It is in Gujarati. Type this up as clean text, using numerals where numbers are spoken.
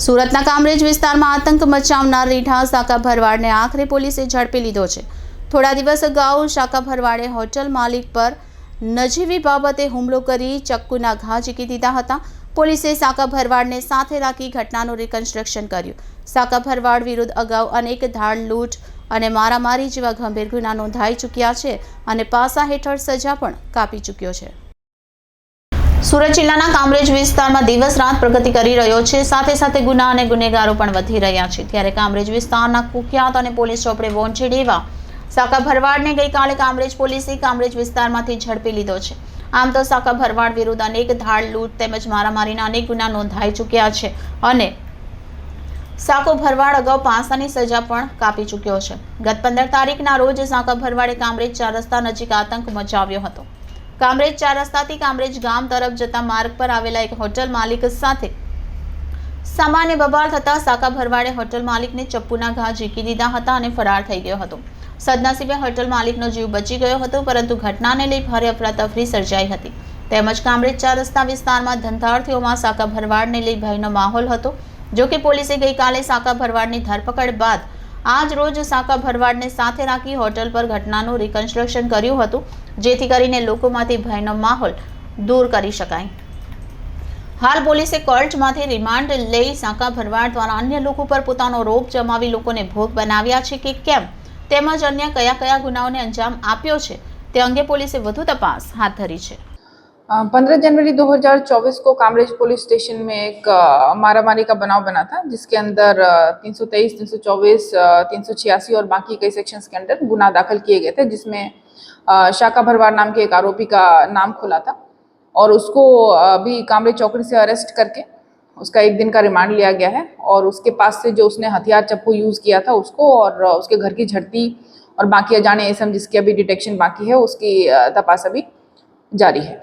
સુરતના કામરેજ વિસ્તારમાં આતંક મચાવનાર રીઢા સાકા ભરવાડને આખરે પોલીસે ઝડપી લીધો છે। થોડા દિવસ અગાઉ સાકા ભરવાડે હોટલ માલિક પર નજીવી બાબતે હુમલો કરી ચક્કુના ઘા ઝીકી દીધા હતા। પોલીસે સાકા ભરવાડને સાથે રાખી ઘટનાનું રિકન્સ્ટ્રક્શન કર્યું। સાકા ભરવાડ વિરુદ્ધ અગાઉ અનેક ધાડ લૂંટ અને મારામારી જેવા ગંભીર ગુના નોંધાઈ ચૂક્યા છે અને પાસા હેઠળ સજા પણ કાપી ચૂક્યો છે। સુરત જિલ્લાના કામરેજ વિસ્તારમાં દિવસ રાત પ્રગતિ કરી રહ્યો છે, સાથે સાથે ગુના અને ગુનેગારો પણ વધી રહ્યા છે। ત્યારે કામરેજ વિસ્તારના કુખ્યાત અને પોલીસ ચોપડે વોન્ટેડ એવા સાકા ભરવાડને ગઈકાલે કામરેજ પોલીસે કામરેજ વિસ્તારમાંથી ઝડપી લીધો છે। આમ તો સાકા ભરવાડ વિરુદ્ધ અનેક ધાડ લૂંટ તેમજ મારામારીના અનેક ગુના નોંધાઈ ચૂક્યા છે અને સાકો ભરવાડ અગાઉ પાસાની સજા પણ કાપી ચૂક્યો છે। ગત 15 તારીખના રોજ સાકા ભરવાડે કામરેજ 4 રસ્તા નજીક આતંક મચાવ્યો હતો। કામરેજ 4 રસ્તાથી કામરેજ ગામ તરફ જતા માર્ગ પર આવેલા એક હોટલ માલિક સાથે સામાન્ય બબાલ થતા સાકા ભરવાડે હોટલ માલિકને ચપ્પુના ઘા ઝીકી દીધા હતા અને ફરાર થઈ ગયો હતો। સદનસીબે હોટલ માલિકનો જીવ બચી ગયો હતો, પરંતુ ઘટનાને લઈ ભારે અફરાતફરી સર્જાઈ હતી। તેમજ કામરેજ 4 રસ્તા વિસ્તારમાં ધંધાર્થીઓમાં સાકા ભરવાડને લઈ ભયનો માહોલ હતો। જો કે પોલીસે ગઈકાલે સાકા ભરવાડની ધરપકડ બાદ આજ રોજ સાકા ભરવાડને સાથે રાખી હોટલ પર ઘટનાનું રિકન્સ્ટ્રક્શન કર્યું હતું, જેથી કરીને લોકોમાંથી ભયનો માહોલ દૂર કરી શકાય। હાલ પોલીસે કોર્ટમાંથી રિમાન્ડ લઈ સાકા ભરવાડ દ્વારા અન્ય લોકો પર પોતાનો રોપ જમાવી લોકોને ભોગ બનાવ્યા છે કે કેમ, તેમજ અન્ય કયા કયા ગુનાઓને અંજામ આપ્યો છે તે અંગે પોલીસે વધુ તપાસ હાથ ધરી છે। 15 जनवरी 2024 को कामरेज पुलिस स्टेशन में एक मारामारी का बनाव बना था, जिसके अंदर 323, 324, 386 और बाकी कई सेक्शंस के अंदर गुना दाखिल किए गए थे, जिसमें शाका भरवाड नाम के एक आरोपी का नाम खुला था और उसको अभी कामरेज चौकड़ी से अरेस्ट करके उसका 1 दिन का रिमांड लिया गया है। और उसके पास से जो उसने हथियार चप्पू यूज़ किया था उसको और उसके घर की झड़ती और बाकी अजाने एसएम जिसकी अभी डिटेक्शन बाकी है, उसकी तपास अभी जारी है।